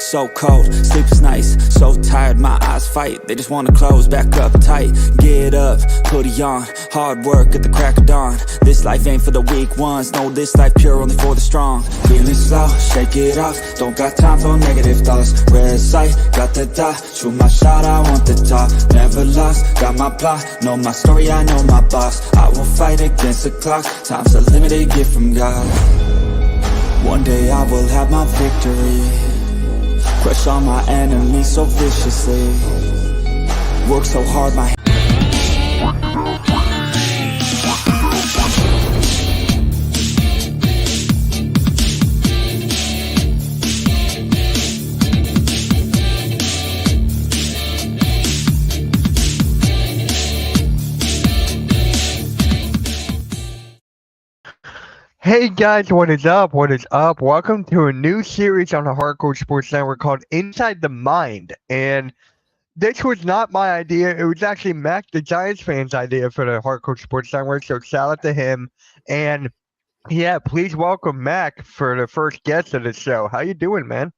so cold, sleep is nice, so tired, my eyes fight, they just wanna close back up tight. Get up, hoodie on, hard work at the crack of dawn. This life ain't for the weak ones, no, this life pure only for the strong. Feeling slow, shake it off, don't got time for negative thoughts. Red sight, got the dot, shoot my shot, I want the top. Never lost, got my plot, know my story, I know my boss. I will fight against the clock, time's a limited gift from God. One day I will have my victory, crush all my enemies so viciously. Work so hard, my Hey guys, what is up? What is up? Welcome to a new series on the Hardcore Sports Network called Inside the Mind. And this was not my idea. It was actually MacDaGiantsFan's idea for the Hardcore Sports Network. So shout out to him. And yeah, please welcome Mac for the first guest of the show. How you doing, man?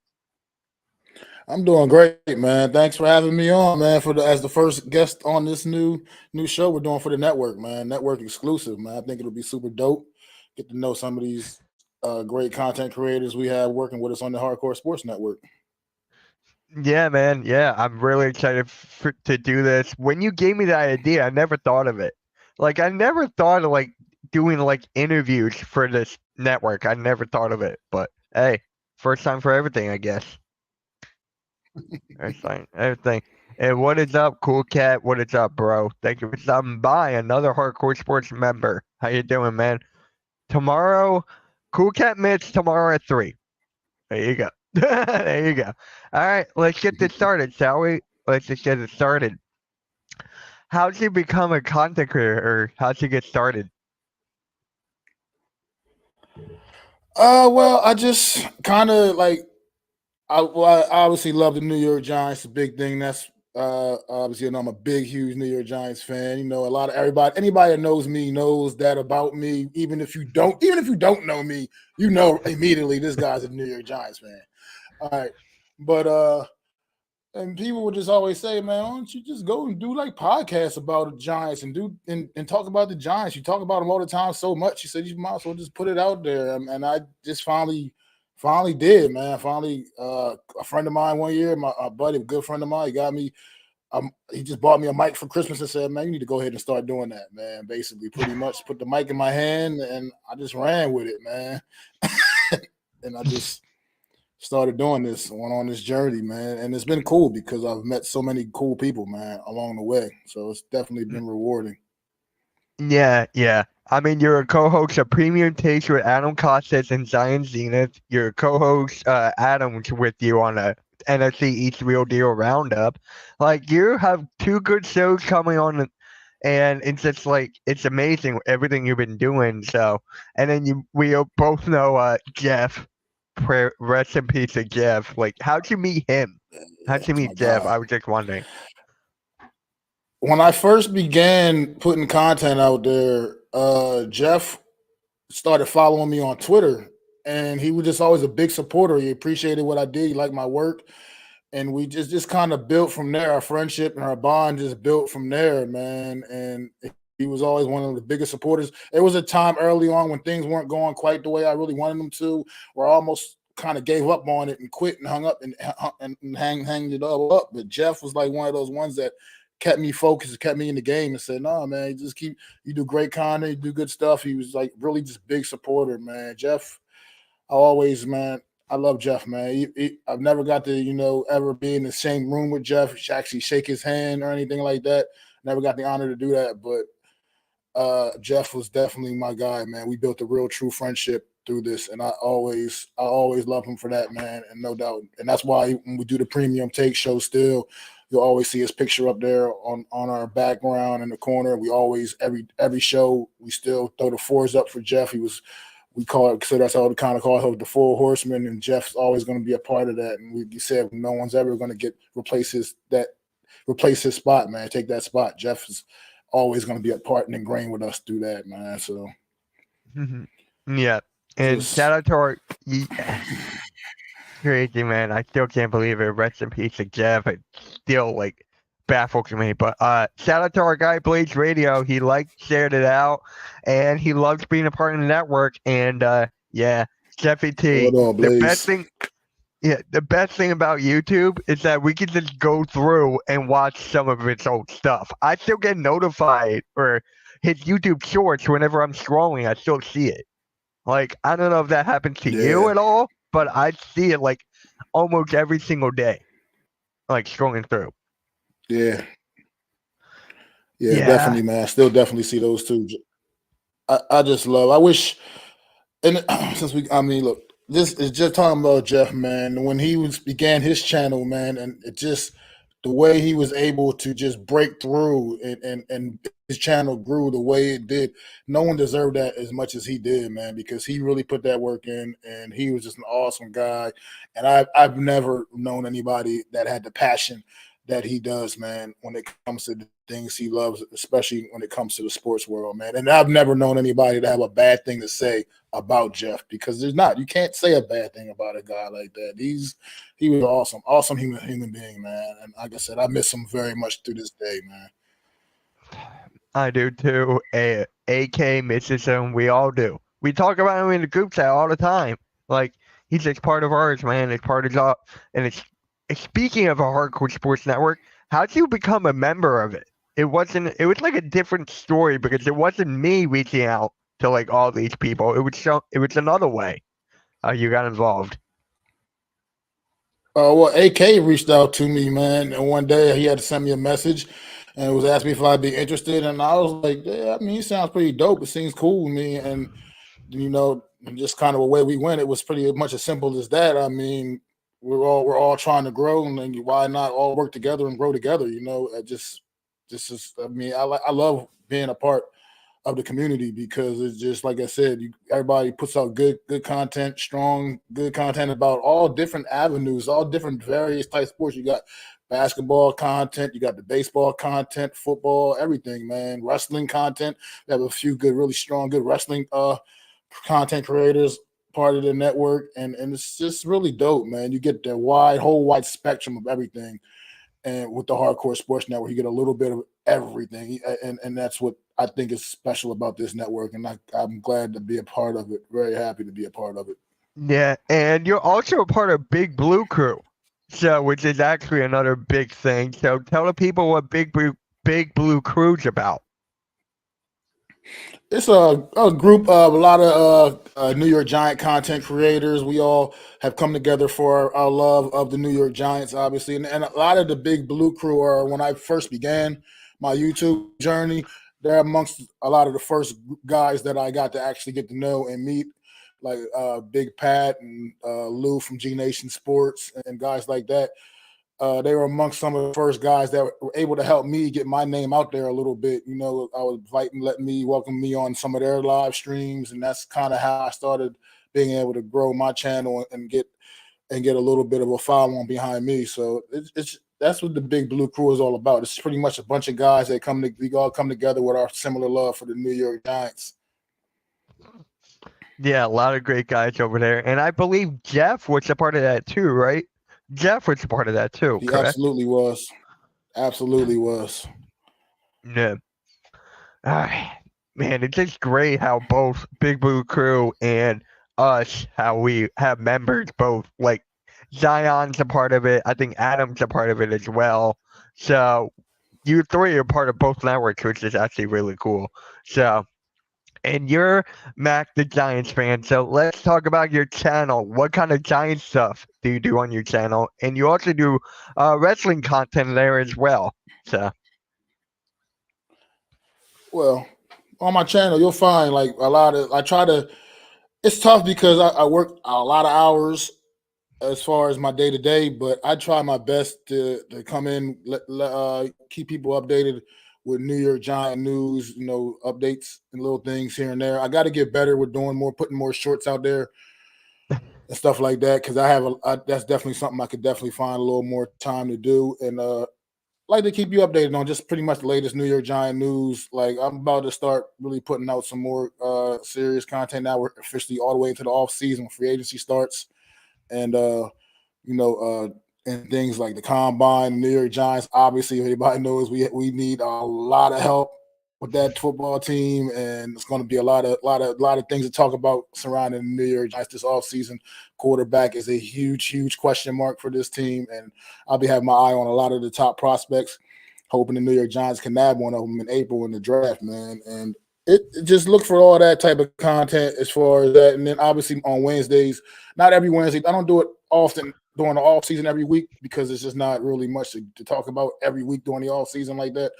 I'm doing great, man. Thanks for having me on, man, as the first guest on this new show we're doing for the network, man. Network exclusive, man. I think it'll be super dope. Get to know some of these great content creators we have working with us on the Hardcore Sports Network. Yeah, man. Yeah, I'm really excited to do this. When you gave me that idea, I never thought of it. Like, I never thought of doing interviews for this network. I never thought of it. But hey, first time for everything, I guess. First time, everything. And what is up, Cool Cat? What is up, bro? Thank you for stopping by. Another Hardcore Sports member. How you doing, man? Tomorrow, Cool Cat Mitch tomorrow at 3. There you go. There you go. All right, let's get this started, shall we? Let's just get it started. How'd you become a content creator, or how'd you get started? Well, I just kind of I obviously love the New York Giants, a big thing. That's obviously, I'm a big, huge New York Giants fan. You know, anybody that knows me knows that about me. Even if you don't know me, you know immediately this guy's a New York Giants fan. All right, but and people would just always say, man, why don't you just go and do podcasts about the Giants and talk about the Giants? You talk about them all the time so much. You said you might as well just put it out there, and I just finally did, man. A friend of mine one year, my buddy, a good friend of mine, he got me. He just bought me a mic for Christmas and said, man, you need to go ahead and start doing that, man. Basically, pretty much put the mic in my hand, and I just ran with it, man. And I just started doing this, went on this journey, man. And it's been cool because I've met so many cool people, man, along the way. So it's definitely been rewarding. Yeah. I mean, you're a co-host of Premium Takes with Adam Costas and Zion Zenith. You're a co-host, Adam's with you on a NFC East Real Deal Roundup. You have 2 good shows coming on, and it's just it's amazing everything you've been doing. So, and then we both know Jeff. Rest in peace to Jeff. How'd you meet him? How'd you meet Jeff? I was just wondering. When I first began putting content out there, Jeff started following me on Twitter, and he was just always a big supporter. He appreciated what I did. He liked my work, and we just kind of built from there. Our friendship and our bond just built from there, man. And he was always one of the biggest supporters. There was a time early on when things weren't going quite the way I really wanted them to, where I almost kind of gave up on it and quit and hung up and hanged it all up. But Jeff was one of those ones that kept me focused, kept me in the game, and said, no, man, you do great content, you do good stuff. He was really just big supporter, man. Jeff, I love Jeff, man. I've never got to, ever be in the same room with Jeff, actually shake his hand or anything like that. Never got the honor to do that, but Jeff was definitely my guy, man. We built a real true friendship through this, and I always love him for that, man, and no doubt. And that's why when we do the Premium Take show still, you'll always see his picture up there on our background in the corner. We always, every show, we still throw the 4s up for Jeff. We call it, so that's how we kind of call it the 4 horsemen, and Jeff's always going to be a part of that. And we said no one's ever going to replace his spot, man. Take that spot. Jeff is always going to be a part and ingrained with us through that, man. So, yeah. And shout out to our Crazy, man. I still can't believe it. Rest in peace to Jeff. It still like baffles me. But shout out to our guy Blaze Radio. He shared it out, and he loves being a part of the network. And yeah, Jeffy T. What on, The best Blaze? thing, yeah, the best thing about YouTube is that we can just go through and watch some of its old stuff. I still get notified or his YouTube shorts whenever I'm scrolling. I still see it. Like, I don't know if that happens to you Yeah, at all, but I see it like almost every single day, like scrolling through. yeah, yeah, Yeah. definitely, man. I still definitely see those two. I just love. I wish, and since I mean, look, this is just talking about Jeff, man. When he began his channel, man, and it just the way he was able to just break through and his channel grew the way it did. No one deserved that as much as he did, man, because he really put that work in, and he was just an awesome guy. And I've never known anybody that had the passion that he does, man, when it comes to the things he loves, especially when it comes to the sports world, man. And I've never known anybody to have a bad thing to say about Jeff, because there's not. You can't say a bad thing about a guy like that. He was awesome, awesome human being, man. And like I said, I miss him very much to this day, man. I do too. AK misses him. We all do. We talk about him in the group chat all the time. Like, he's just part of ours, man. It's part of our, and speaking of a hardcore sports network, how'd you become a member of it? It was like a different story because it wasn't me reaching out to like all these people. It was another way you got involved. Well, AK reached out to me, man, and one day he had to send me a message and was asking me if I'd be interested, and I was like, "Yeah, I mean, he sounds pretty dope. It seems cool with me." And and just kind of the way we went, it was pretty much as simple as that. I mean, we're all trying to grow, and then why not all work together and grow together? I just is. I mean, I love being a part of the community, because it's just like I said, everybody puts out good content, strong good content about all different avenues, all different various types of sports. You got basketball content, you got the baseball content, football, everything, man. Wrestling content. We have a few good, really strong, good wrestling content creators part of the network, and it's just really dope, man. You get the whole wide spectrum of everything, and with the hardcore sports network, you get a little bit of everything, and that's what I think is special about this network, and I'm glad to be a part of it. Very happy to be a part of it. Yeah, and you're also a part of Big Blue Crew, so which is actually another big thing. So tell the people what Big Blue Crew's about. It's a group of a lot of New York Giant content creators. We all have come together for our love of the New York Giants, obviously, and a lot of the Big Blue Crew are, when I first began my YouTube journey, they're amongst a lot of the first guys that I got to actually get to know and meet, like Big Pat and Lou from G Nation Sports and guys like that. They were amongst some of the first guys that were able to help me get my name out there a little bit. I was inviting, letting me welcome me on some of their live streams, and that's kind of how I started being able to grow my channel and get a little bit of a following behind me. So it's that's what the Big Blue Crew is all about. It's pretty much a bunch of guys that we all come together with our similar love for the New York Giants. Yeah, a lot of great guys over there, and I believe Jeff was a part of that too, right? Jeff was a part of that too, He correct? absolutely was. Absolutely was. Yeah. Ah, man, it's just great how both Big Blue Crew and us, how we have members both. Like Zion's a part of it. I think Adam's a part of it as well. So you three are part of both networks, which is actually really cool. So, and you're Mac the Giants fan. So let's talk about your channel. What kind of Giant stuff do you do on your channel? And you also do wrestling content there as well. So Well, on my channel, you'll find like a lot of. I try to. It's tough because I work a lot of hours as far as my day to day, but I try my best to come in, keep people updated with New York Giant news, updates and little things here and there. I got to get better with putting more shorts out there and stuff like that, because that's definitely something I could definitely find a little more time to do, and like to keep you updated on just pretty much the latest New York Giant news. Like, I'm about to start really putting out some more serious content now. We're officially all the way into the off season, free agency starts, and and things like the combine, New York Giants. Obviously, everybody knows we need a lot of help with that football team, and it's going to be a lot of things to talk about surrounding the New York Giants this offseason. Quarterback is a huge question mark for this team, and I'll be having my eye on a lot of the top prospects, hoping the New York Giants can nab one of them in April in the draft, man. And it just look for all that type of content as far as that. And then obviously on Wednesdays, not every Wednesday, I don't do it often during the off season every week because it's just not really much to talk about every week during the off season like that.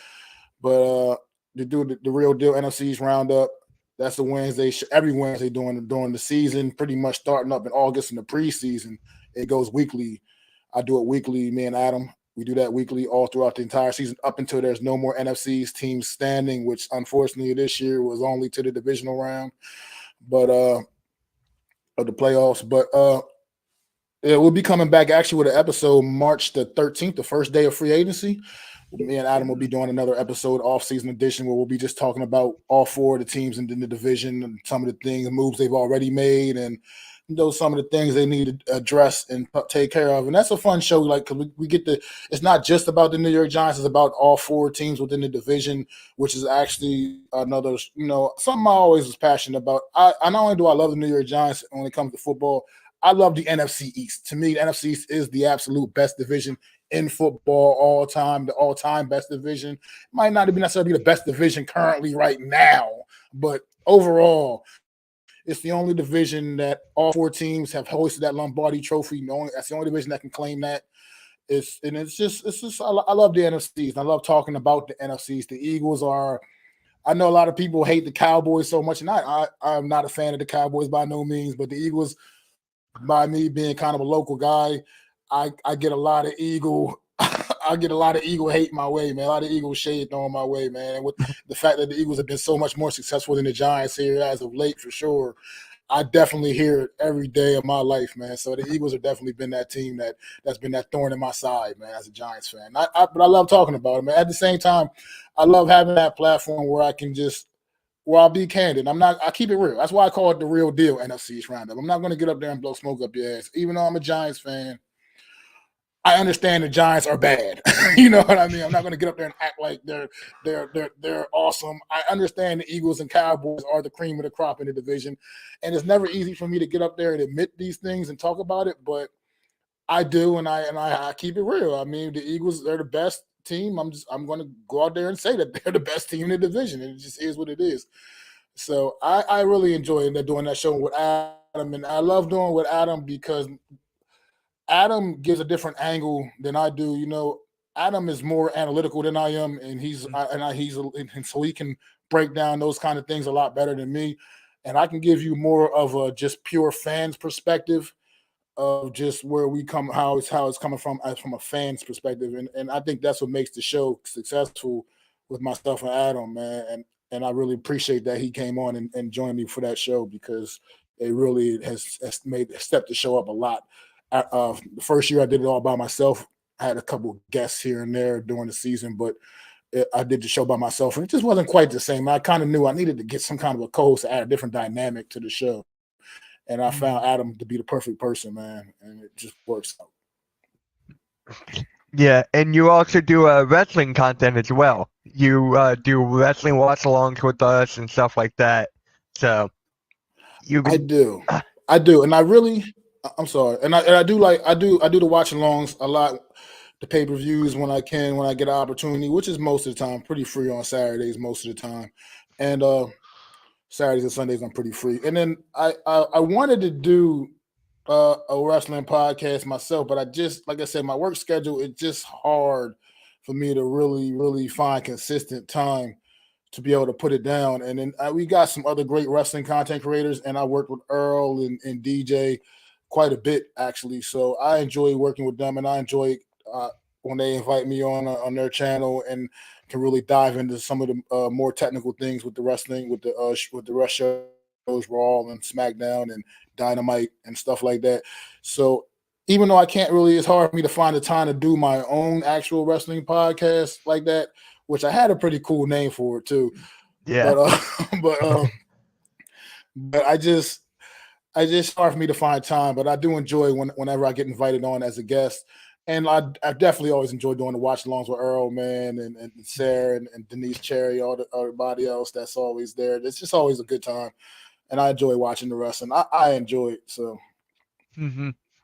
But to do the real deal NFC's roundup, that's a Wednesday, every Wednesday during the season, pretty much starting up in August in the preseason. It goes weekly. I do it weekly, me and Adam. We do that weekly all throughout the entire season up until there's no more NFC's teams standing, which unfortunately this year was only to the divisional round, but of the playoffs. But yeah, we'll be coming back actually with an episode March the 13th, the first day of free agency. Me and Adam will be doing another episode, off-season edition, where we'll be just talking about all four of the teams in the division and some of the things, the moves they've already made, and some of the things they need to address and take care of. And that's a fun show, like, because we get it's not just about the New York Giants, it's about all four teams within the division, which is actually another, something I always was passionate about. I not only do I love the New York Giants when it comes to football, I love the NFC East. To me, the NFC East is the absolute best division in football all time, the all-time best division. It might not even necessarily be the best division currently right now, but overall, it's the only division that all four teams have hoisted that Lombardi trophy. That's the only division that can claim that. I love the NFCs. I love talking about the NFCs. The Eagles are, I know a lot of people hate the Cowboys so much, and I'm not a fan of the Cowboys by no means, but the Eagles, by me being kind of a local guy, I get a lot of Eagle hate my way, man. A lot of Eagle shade thrown my way, man. And with the fact that the Eagles have been so much more successful than the Giants here as of late, for sure, I definitely hear it every day of my life, man. So the Eagles have definitely been that team that's been that thorn in my side, man, as a Giants fan. But I love talking about it, man. At the same time, I love having that platform where I can I'll be candid. I keep it real. That's why I call it the real deal NFC's roundup. I'm not going to get up there and blow smoke up your ass. Even though I'm a Giants fan, I understand the Giants are bad. You know what I mean? I'm not going to get up there and act like they're awesome. I understand the Eagles and Cowboys are the cream of the crop in the division, and it's never easy for me to get up there and admit these things and talk about it, but I do, and I keep it real. I mean, the Eagles, they're the best team. I'm going to go out there and say that they're the best team in the division. It just is what it is. So I really enjoy doing that show with Adam, and I love doing with Adam because Adam gives a different angle than I do. Adam is more analytical than I am, and so he can break down those kind of things a lot better than me. And I can give you more of a just pure fans perspective of just where we come, how it's coming from a fan's perspective. And I think that's what makes the show successful with myself and Adam, man. And I really appreciate that he came on and joined me for that show because it really has stepped the show up a lot. The first year I did it all by myself. I had a couple of guests here and there during the season, but I did the show by myself, and it just wasn't quite the same. I kind of knew I needed to get some kind of a co-host to add a different dynamic to the show, and I found Adam to be the perfect person, man, and it just works out. Yeah, and you also do wrestling content as well. You do wrestling watch-alongs with us and stuff like that. So I do, and I really. I'm sorry, and I do the watch-alongs a lot, the pay-per-views when I get an opportunity, which is most of the time, pretty free on Saturdays most of the time, and Saturdays and Sundays I'm pretty free. And then I wanted to do a wrestling podcast myself, but like I said, my work schedule, it's just hard for me to really find consistent time to be able to put it down. And then we got some other great wrestling content creators, and I worked with Earl and DJ quite a bit, actually. So I enjoy working with them, and I enjoy when they invite me on their channel and can really dive into some of the more technical things with the wrestling, with the rush shows, Raw and SmackDown and Dynamite and stuff like that. So even though it's hard for me to find the time to do my own actual wrestling podcast like that, which I had a pretty cool name for it too. Yeah. But I just I just hard for me to find time, but I do enjoy whenever I get invited on as a guest. And I definitely always enjoy doing the watch alongs with Earl, man, and Sarah and Denise Cherry, everybody else that's always there. It's just always a good time. And I enjoy watching the wrestling. I enjoy it. So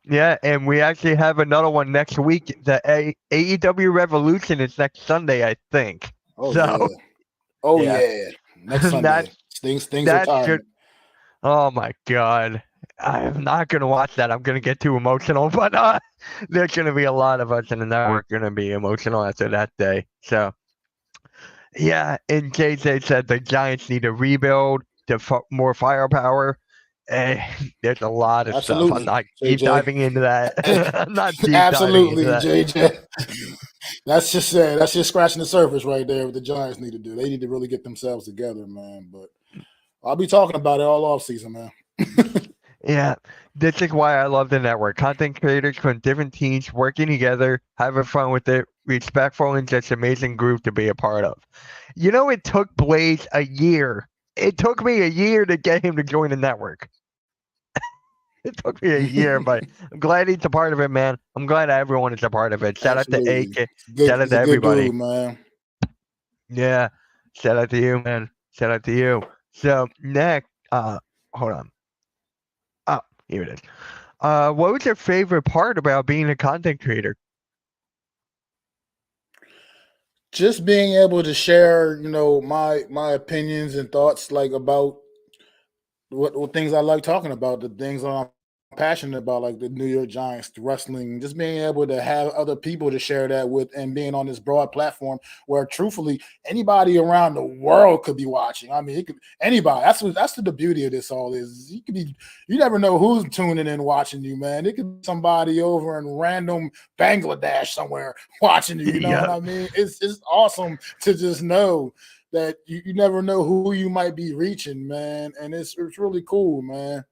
Yeah, and we actually have another one next week. The AEW Revolution is next Sunday, I think. oh So yeah. Oh yeah, yeah. Next Sunday. Things are that's tiring. good. Oh my God. I'm not gonna watch that. I'm gonna get too emotional, but there's gonna be a lot of us in the network gonna be emotional after that day. So yeah, and JJ said the Giants need to rebuild to more firepower. And there's a lot of stuff. I'm Absolutely, not deep JJ. diving into that. I'm not deep diving into Absolutely, that. JJ. That's just scratching the surface right there. What the Giants need to do. They need to really get themselves together, man. But I'll be talking about it all off season, man. Yeah, this is why I love the network. Content creators from different teams working together, having fun with it, respectful, and just amazing group to be a part of. You know, it took Blaze a year. It took me a year to get him to join the network. It took me a year, but I'm glad he's a part of it, man. I'm glad everyone is a part of it. Shout out to Absolutely. AK. Good. Shout out He's to a good everybody. dude, man. Yeah. Shout out to you, man. Shout out to you. So next, hold on. Oh, here it is. What was your favorite part about being a content creator? Just being able to share, my opinions and thoughts, like about what things I like talking about, the things I'm passionate about, like the New York Giants, the wrestling, just being able to have other people to share that with, and being on this broad platform where, truthfully, anybody around the world could be watching. I mean, it could anybody. That's the beauty of this. All is you never know who's tuning in watching you, man. It could be somebody over in random Bangladesh somewhere watching you. You know what I mean? It's awesome to just know that you never know who you might be reaching, man, and it's really cool, man.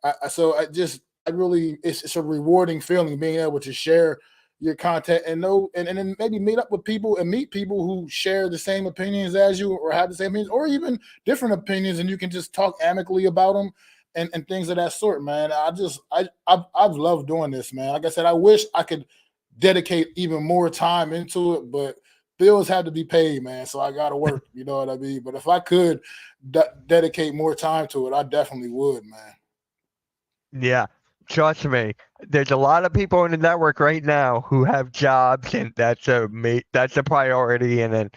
It's a rewarding feeling being able to share your content and then maybe meet up with people and meet people who share the same opinions as you, or have the same opinions, or even different opinions, and you can just talk amicably about them and things of that sort, man. I've loved doing this, man. Like I said, I wish I could dedicate even more time into it, but bills have to be paid, man. So I got to work. You know what I mean? But if I could dedicate more time to it, I definitely would, man. Yeah, trust me. There's a lot of people in the network right now who have jobs, and that's a priority. And then,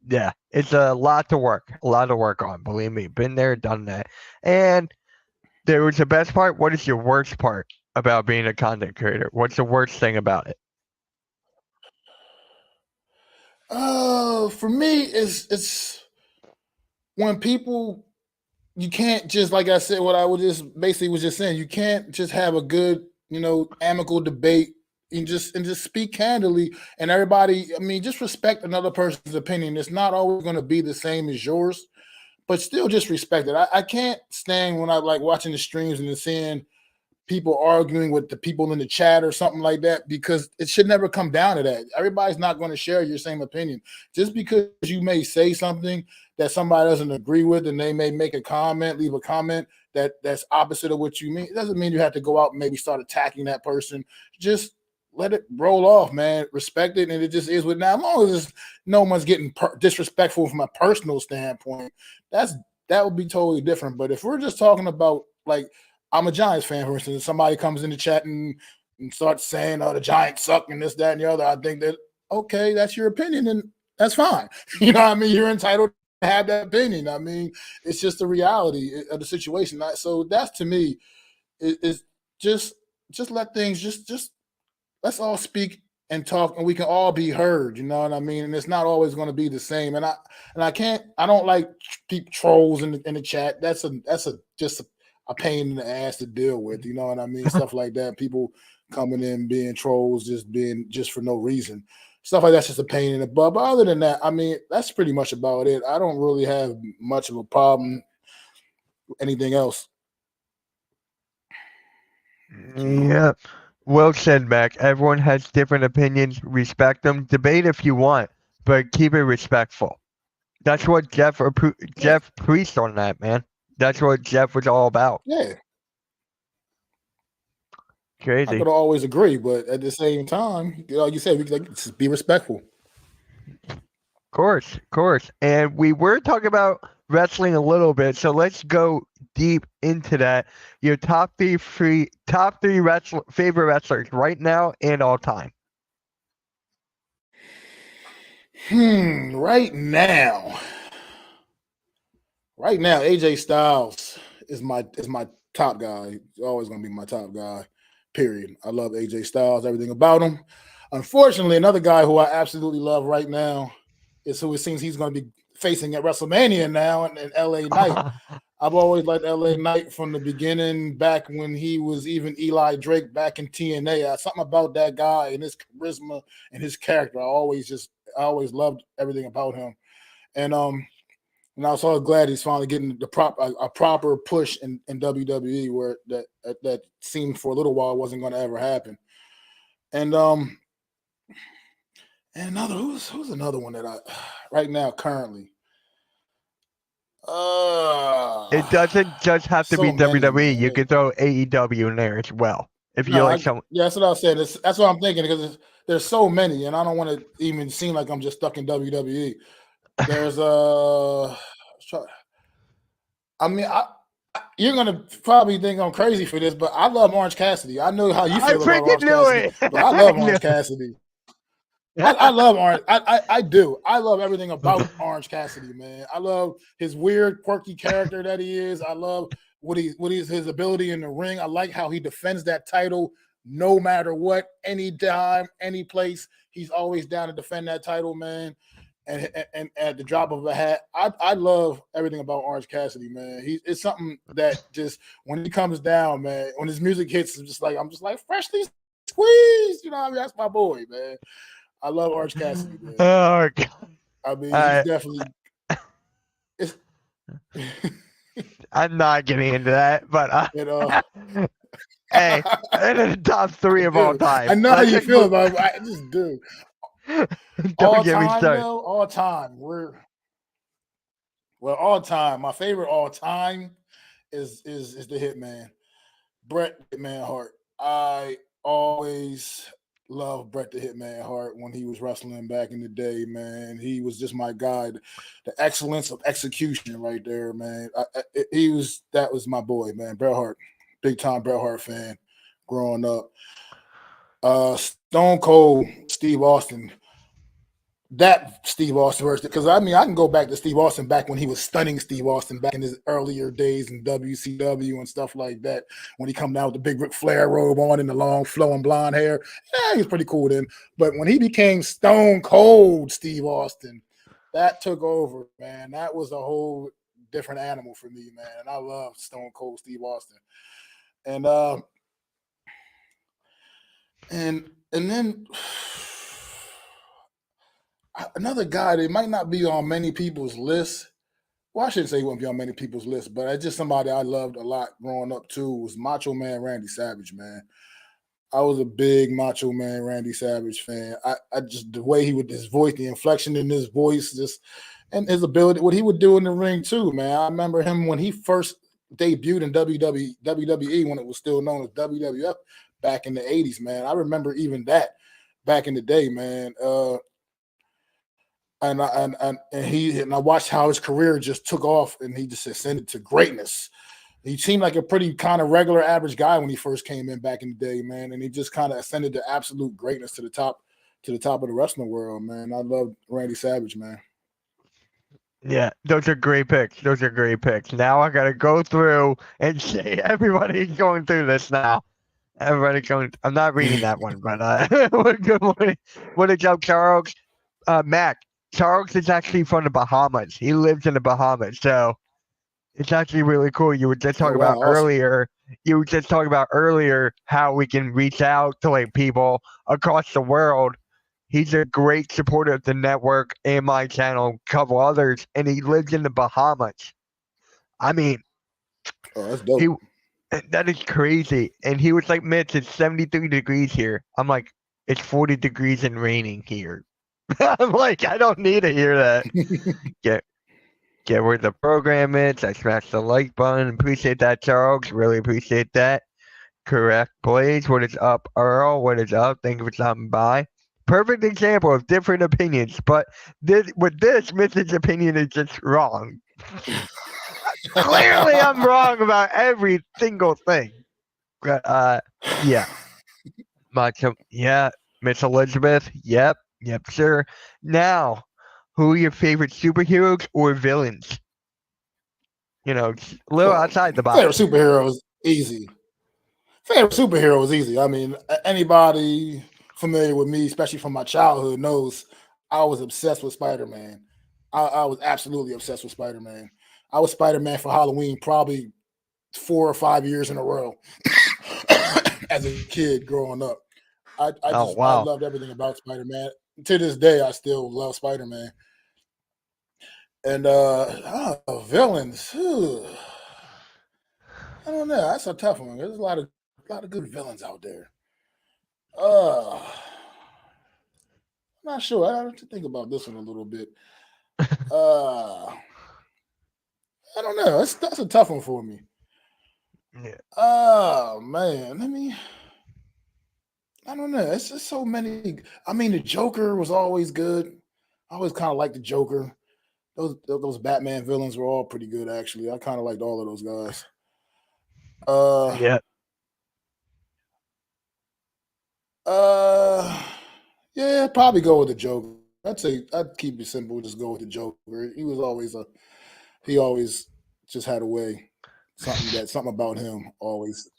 yeah, it's a lot to work on. Believe me, been there, done that. And there was the best part. What is your worst part about being a content creator? What's the worst thing about it? For me, it's when people, you can't just, like I said, what I was just basically was just saying, you can't just have a good, amicable debate and just speak candidly, and everybody, I mean, just respect another person's opinion. It's not always going to be the same as yours, but still just respect it. I can't stand when I like watching the streams and then seeing people arguing with the people in the chat or something like that, because it should never come down to that. Everybody's not going to share your same opinion. Just because you may say something that somebody doesn't agree with, and they may make a comment, leave a comment that's opposite of what you mean, it doesn't mean you have to go out and maybe start attacking that person. Just let it roll off, man. Respect it, and it just is what. Now, as long as no one's getting disrespectful from a personal standpoint, that would be totally different. But if we're just talking about, like, I'm a Giants fan, for instance, somebody comes in the chat and starts saying, "Oh, the Giants suck," and this, that, and the other, I think that, okay, that's your opinion, and that's fine. You know what I mean? You're entitled to have that opinion. I mean, it's just the reality of the situation. So that's, to me, is just let things just let's all speak and talk, and we can all be heard. You know what I mean? And it's not always going to be the same. And I don't like trolls in the chat. That's just a pain in the ass to deal with. You know what I mean? Stuff like that. People coming in being trolls, just for no reason. Stuff like that's just a pain in the butt. But other than that, I mean, that's pretty much about it. I don't really have much of a problem with anything else. Yeah. Well said, Mac. Everyone has different opinions. Respect them. Debate if you want, but keep it respectful. That's what Jeff preached on that, man. That's what Jeff was all about. Yeah. not Crazy. gonna always agree, but at the same time, like you said, we can just be respectful. Of course. And we were talking about wrestling a little bit, so let's go deep into that. Your top three favorite wrestlers right now and all time. Right now, AJ Styles is my top guy. He's always gonna be my top guy. Period. I love AJ Styles, everything about him. Unfortunately, another guy who I absolutely love right now is who it seems he's going to be facing at WrestleMania now in LA Knight. I've always liked LA Knight from the beginning, back when he was even Eli Drake back in TNA. Something about that guy and his charisma and his character. I always loved everything about him. And I was so glad he's finally getting a proper push in WWE, where that seemed for a little while wasn't going to ever happen. And who's another one that I right now currently. It doesn't just have to be WWE. Many, you could throw AEW in there as well. If you someone. Yeah, that's what I was saying. That's what I'm thinking, because there's so many, and I don't want to even seem like I'm just stuck in WWE. There's you're gonna probably think I'm crazy for this, but I love Orange Cassidy. I know how you feel about Orange Cassidy, but I love Orange Cassidy. I love Orange. I do. I love everything about Orange Cassidy, man. I love his weird, quirky character that he is. I love what is his ability in the ring. I like how he defends that title no matter what, any time, any place. He's always down to defend that title, man. And at the drop of a hat, I love everything about Orange Cassidy, man. It's something that just when he comes down, man, when his music hits, I'm just like freshly squeezed. You know what I mean? That's my boy, man. I love Orange Cassidy, man. Oh, God. I mean, he's definitely. I'm not getting into that, but hey, in the top three of all time. I know how you feel about it. I just do. Don't get me started. All time. All time. My favorite all time is the Hitman, Bret Hitman Hart. I always loved Bret the Hitman Hart when he was wrestling back in the day, man. He was just my guy. The excellence of execution right there, man. That was my boy, man. Bret Hart, big time Bret Hart fan growing up. Stone Cold Steve Austin. That Steve Austin version, because I can go back to Steve Austin back when he was stunning Steve Austin back in his earlier days in WCW and stuff like that. When he come down with the big Ric Flair robe on and the long flowing blonde hair, he was pretty cool then. But when he became Stone Cold Steve Austin, that took over, man. That was a whole different animal for me, man. And I love Stone Cold Steve Austin. And then another guy that might not be on many people's list. Well, I shouldn't say he won't be on many people's list, but it's just somebody I loved a lot growing up too, was Macho Man Randy Savage, man. I was a big Macho Man Randy Savage fan. I just, the way he would, his voice, the inflection in his voice, just, and his ability, what he would do in the ring too, man. I remember him when he first debuted in WWE when it was still known as WWF back in the 80s, man. I remember even that back in the day, man. And I watched how his career just took off and he just ascended to greatness. He seemed like a pretty kind of regular average guy when he first came in back in the day, man. And he just kind of ascended to absolute greatness to the top of the wrestling world, man. I love Randy Savage, man. Yeah, those are great picks. Now I gotta go through and say everybody's going through this now. I'm not reading that one, but good morning. What is up, Charles? Mac. Charles is actually from the Bahamas. He lives in the Bahamas, so it's actually really cool. You were just talking about earlier. You were just talking about earlier how we can reach out to like people across the world. He's a great supporter of the network and my channel, a couple others, and he lives in the Bahamas. I mean, that's dope. That is crazy. And he was like, Mitch, it's 73 degrees here. I'm like, it's 40 degrees and raining here. I'm like, I don't need to hear that. Get where the program is. I smashed the like button. Appreciate that, Charles. Really appreciate that. Correct. Blaze, what is up? Earl, what is up? Thank you for stopping by. Perfect example of different opinions, but with this, Mrs. opinion is just wrong. Clearly, I'm wrong about every single thing. Yeah. Yeah. Miss Elizabeth, yep, sir. Now, who are your favorite superheroes or villains? A little Well, outside the favorite box. superhero is easy. Favorite superhero is easy. I mean, anybody familiar with me, especially from my childhood, knows I was obsessed with Spider Man. I was absolutely obsessed with Spider Man. I was Spider Man for Halloween probably 4 or 5 years in a row as a kid growing up. Oh, I wow. loved everything about Spider Man. To this day, I still love Spider Man. And villains. I don't know. That's a tough one. There's a lot of good villains out there. I'm not sure. I have to think about this one a little bit. Uh, I don't know. That's a tough one for me. Yeah. Oh man, I don't know. It's just so many. I mean, the Joker was always good. I always kind of liked the Joker. Those Batman villains were all pretty good, actually. I kind of liked all of those guys. Uh, Yeah. uh, yeah, probably go with the Joker. I'd keep it simple. Just go with the Joker. He always just had a way. Something about him always.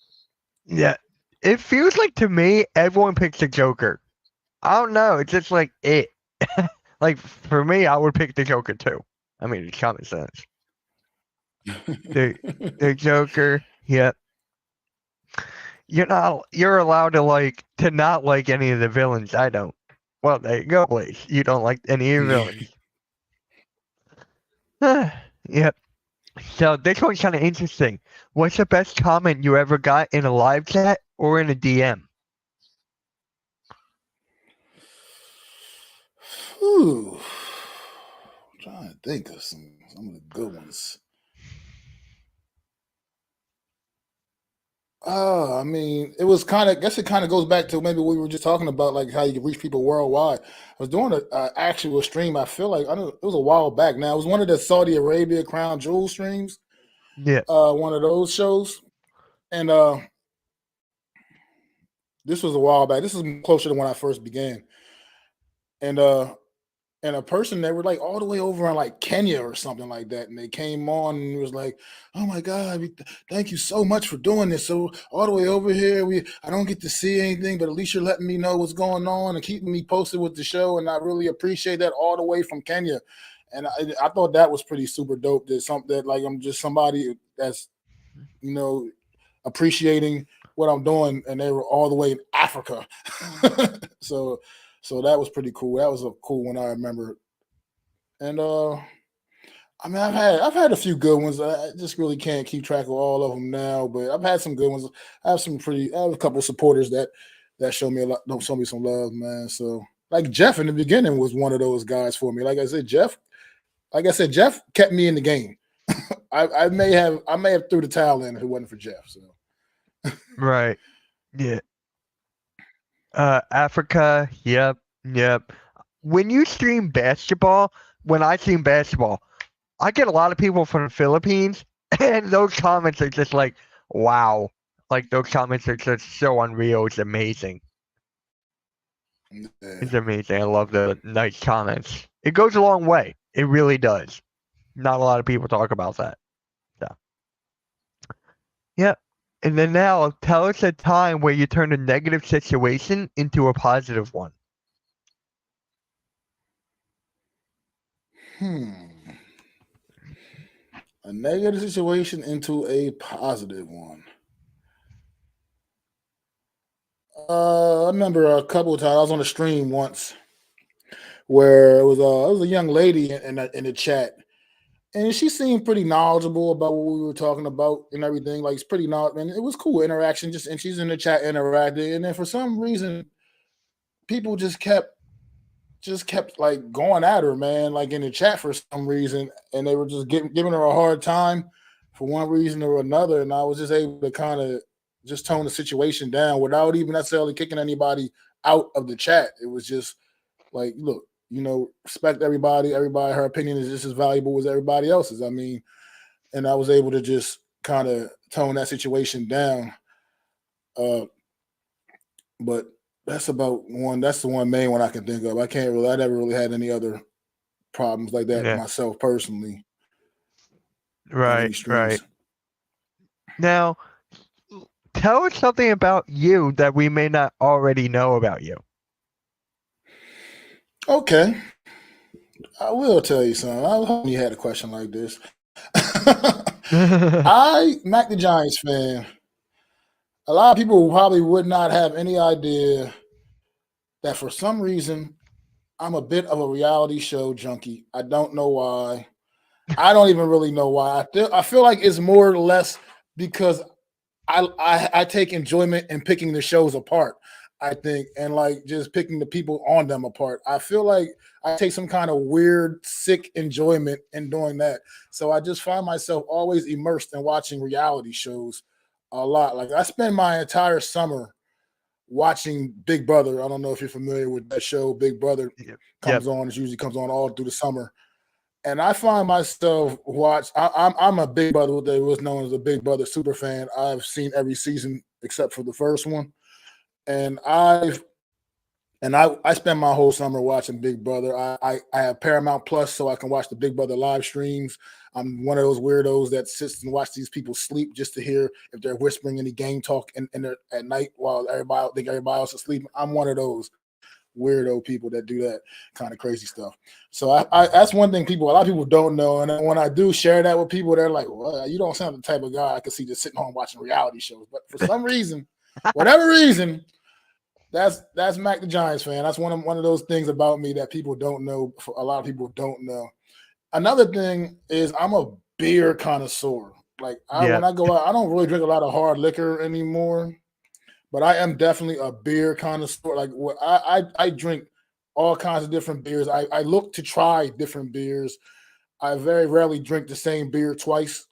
Yeah. It feels like to me, everyone picks the Joker. I don't know. It's just like it. Like for me, I would pick the Joker too. I mean, it's common sense. The Joker. Yep. You're allowed to not like any of the villains. I don't. Well, there you go, Blaze. You don't like any of the villains. Yep. So this one's kind of interesting. What's the best comment you ever got in a live chat or in a DM? Ooh, I'm trying to think of some of the good ones. I mean, it was kind of. I guess it kind of goes back to maybe what we were just talking about, like how you can reach people worldwide. I was doing an actual stream. I feel like I know it was a while back now. It was one of the Saudi Arabia Crown Jewel streams. Yeah. One of those shows, and this was a while back. This is closer to when I first began, and a person that were like all the way over in like Kenya or something like that, and they came on and was like, "Oh my God, thank you so much for doing this. So all the way over here, I don't get to see anything, but at least you're letting me know what's going on and keeping me posted with the show, and I really appreciate that all the way from Kenya." And I thought that was pretty super dope. That like I'm just somebody that's appreciating what I'm doing, and they were all the way in Africa. so that was pretty cool. That was a cool one I remember. And I mean, I've had a few good ones. I just really can't keep track of all of them now, but I've had some good ones. I have a couple of supporters that show me don't show me some love, man. So like Jeff in the beginning was one of those guys for me. Like I said, Jeff kept me in the game. I may have threw the towel in if it wasn't for Jeff. So Right. Yeah. Africa. Yep. When you stream basketball, when I stream basketball, I get a lot of people from the Philippines, and those comments are just like, wow. Like those comments are just so unreal. It's amazing. yeah. It's amazing. I love the nice comments. It goes a long way. It really does. Not a lot of people talk about that. So. Yeah. And then now, tell us a time where you turned a negative situation into a positive one. A negative situation into a positive one. I remember a couple of times I was on a stream once where it was a young lady in the chat, and she seemed pretty knowledgeable about what we were talking about and everything. Like it's pretty knowledgeable, and it was cool interaction. And she's in the chat interacting, and then for some reason, people just kept like going at her, man, like in the chat for some reason, and they were just giving her a hard time for one reason or another, and I was just able to kind of just tone the situation down without even necessarily kicking anybody out of the chat. It was just like, look, respect everybody. Everybody, her opinion is just as valuable as everybody else's. I mean, and I was able to just kind of tone that situation down. But that's the one main one I can think of. I never really had any other problems like that myself personally. Right. Now, tell us something about you that we may not already know about you. Okay. I will tell you something. I was hoping you had a question like this. Mac the Giants fan. A lot of people probably would not have any idea that for some reason I'm a bit of a reality show junkie. I don't know why. I don't even really know why. I feel like it's more or less because I take enjoyment in picking the shows apart, I think, and like just picking the people on them apart. I feel like I take some kind of weird, sick enjoyment in doing that. So I just find myself always immersed in watching reality shows a lot. Like I spend my entire summer watching Big Brother. I don't know if you're familiar with that show. Big Brother comes on. It usually comes on all through the summer. And I find myself I'm a Big Brother, what was known as a Big Brother super fan. I've seen every season except for the first one. And I spend my whole summer watching Big Brother. I have Paramount Plus so I can watch the Big Brother live streams. I'm one of those weirdos that sits and watch these people sleep just to hear if they're whispering any game talk at night while everybody else is sleeping. I'm one of those weirdo people that do that kind of crazy stuff. So I that's one thing a lot of people don't know. And when I do share that with people, they're like, well, you don't sound the type of guy I can see just sitting home watching reality shows. But for some reason, whatever reason, that's Mac the Giants fan. That's one of those things about me that people don't know. A lot of people don't know. Another thing is I'm a beer connoisseur. Like when I go out, I don't really drink a lot of hard liquor anymore. But I am definitely a beer connoisseur. Like I drink all kinds of different beers. I look to try different beers. I very rarely drink the same beer twice.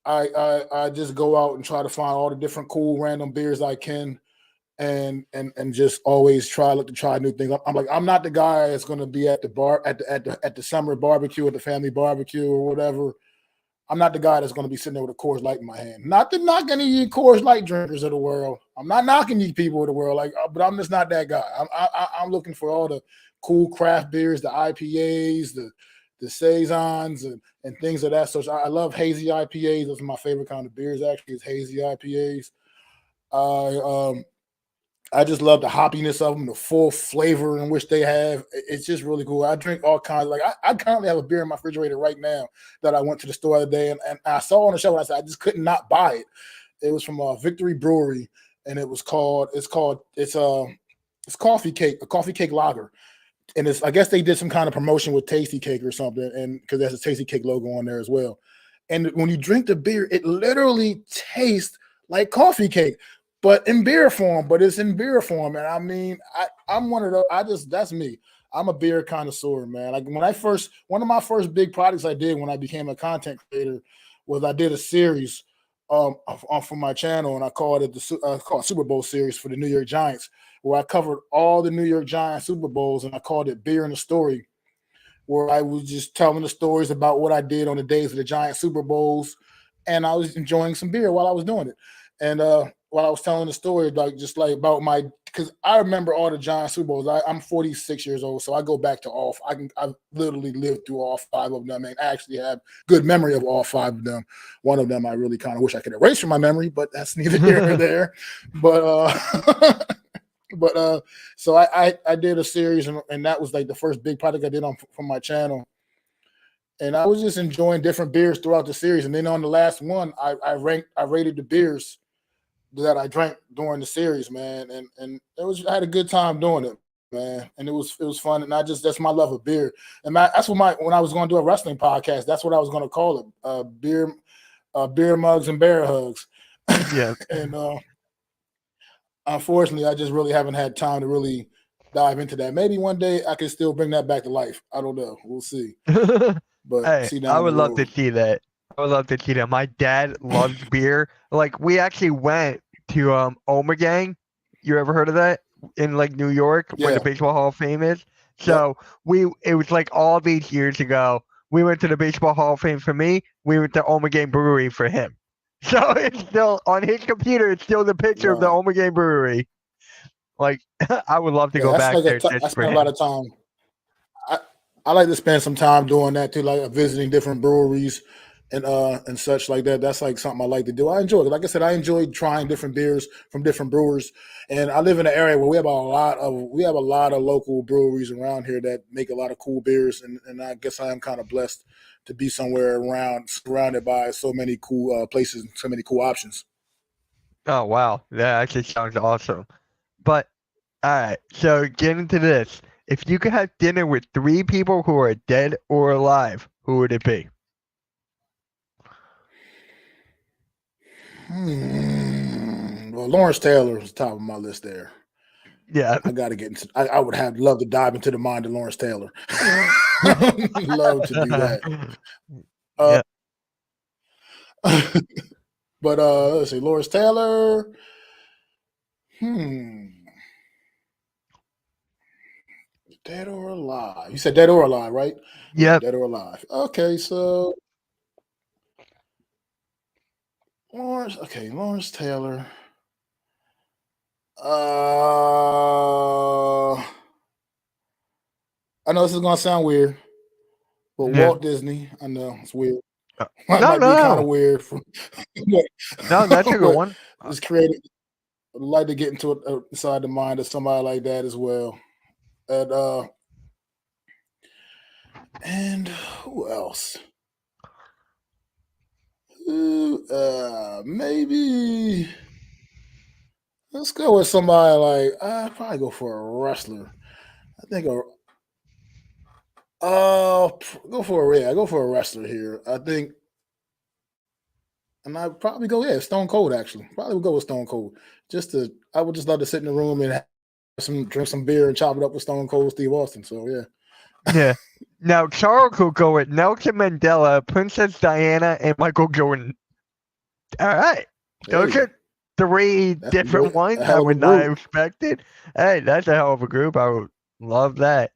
I just go out and try to find all the different cool random beers I can, and just always look to try new things. I'm not the guy that's going to be at the bar at the summer barbecue or the family barbecue or whatever. I'm not the guy that's going to be sitting there with a Coors Light in my hand. Not to knock any of you Coors Light drinkers of the world. I'm not knocking you people of the world, but I'm just not that guy. I'm looking for all the cool craft beers, the IPAs, the saisons, and things of that sort. I love hazy IPAs. Those are my favorite kind of beers. Actually, is hazy IPAs. I just love the hoppiness of them, the full flavor in which they have. It's just really cool. I drink all kinds. Like I currently have a beer in my refrigerator right now that I went to the store the other day and I saw on the shelf and I said I just could not buy it. It was from Victory Brewery and it's coffee cake, a coffee cake lager. And I guess they did some kind of promotion with Tasty Cake or something, and because there's a Tasty Cake logo on there as well. And when you drink the beer, it literally tastes like coffee cake. But in beer form, And I mean, I'm one of those, that's me. I'm a beer connoisseur, man. Like one of my first big projects I did when I became a content creator was I did a series for my channel, and I called it Super Bowl series for the New York Giants, where I covered all the New York Giants Super Bowls, and I called it Beer in the Story, where I was just telling the stories about what I did on the days of the Giants Super Bowls, and I was enjoying some beer while I was doing it. And while I was telling the story, about because I remember all the Giants Super Bowls. I'm 46 years old, so I go back to I've literally lived through all 5 of them, and I actually have good memory of all 5 of them. One of them I really kind of wish I could erase from my memory, but that's neither here nor there. But so I did a series, and that was like the first big project I did from my channel. And I was just enjoying different beers throughout the series. And then on the last one, I rated the beers that I drank during the series, man. And I had a good time doing it, man. And it was fun. And that's my love of beer. And that's when I was going to do a wrestling podcast, that's what I was going to call it. Beer mugs and bear hugs. Yeah. And unfortunately, I just really haven't had time to really dive into that. Maybe one day I can still bring that back to life. I don't know. We'll see. But hey, I would love to see that. I would love to see that. My dad loves beer. Like we actually went to Omegang. You ever heard of that? In like New York, where the Yeah, Baseball Hall of Fame is. yep. So it was like all these years ago. We went to the Baseball Hall of Fame for me. We went to Omegang Brewery for him. So it's still on his computer. It's still the picture of the Wow. Omegang Brewery. Like I would love to Yeah, go that's back like there just I for spend a lot him. of time. I I like to spend some time doing that too, like visiting different breweries and such like that. That's like something I like to do. I enjoy it. Like I said, I enjoy trying different beers from different brewers. And I live in an area where we have a lot of local breweries around here that make a lot of cool beers. And I guess I am kind of blessed to be somewhere around surrounded by so many cool places and so many cool options. Oh wow, that actually sounds awesome. But all right, so get into this. If you could have dinner with three people who are dead or alive, who would it be? Well, Lawrence Taylor is top of my list there. Yeah. I got to get into. I would have love to dive into the mind of Lawrence Taylor. Love to do that. Uh, Yeah. but let's see, Lawrence Taylor. Hmm, dead or alive? You said dead or alive, right? Yeah, Yep. dead or alive. Okay, so Lawrence. Okay, Lawrence Taylor. I know this is gonna sound weird, but Yeah. Walt Disney. I know it's weird. It No, might be kind of no, weird, but, no. That's a good but one. it's creative. I'd like to get into inside the mind of somebody like that as well. And and who else? Maybe let's go with somebody like I'd probably go for a wrestler. I think go for a wrestler here. I think, and I'd probably go Stone Cold actually. Probably would go with Stone Cold. I would just love to sit in the room and drink some beer and chop it up with Stone Cold Steve Austin. So yeah. Yeah. Now Charles will go with Nelson Mandela, Princess Diana, and Michael Jordan. All right, those Hey, are three that's different a ones I hell of a would not group. have expected. Hey, that's a hell of a group. I would love that.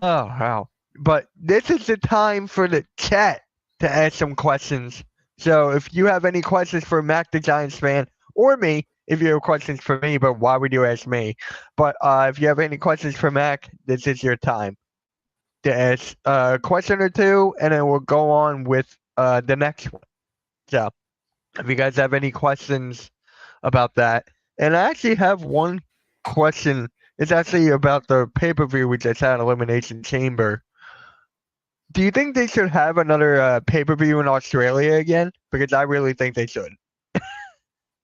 Oh wow! But this is the time for the chat to ask some questions. So if you have any questions for Mac the Giants fan or me, if you have questions for me, but why would you ask me? But if you have any questions for Mac, this is your time to ask a question or two, and then we'll go on with the next one. So if you guys have any questions about that, and I actually have one question. It's actually about the pay-per-view we just had, Elimination Chamber. Do you think they should have another pay-per-view in Australia again? Because I really think they should.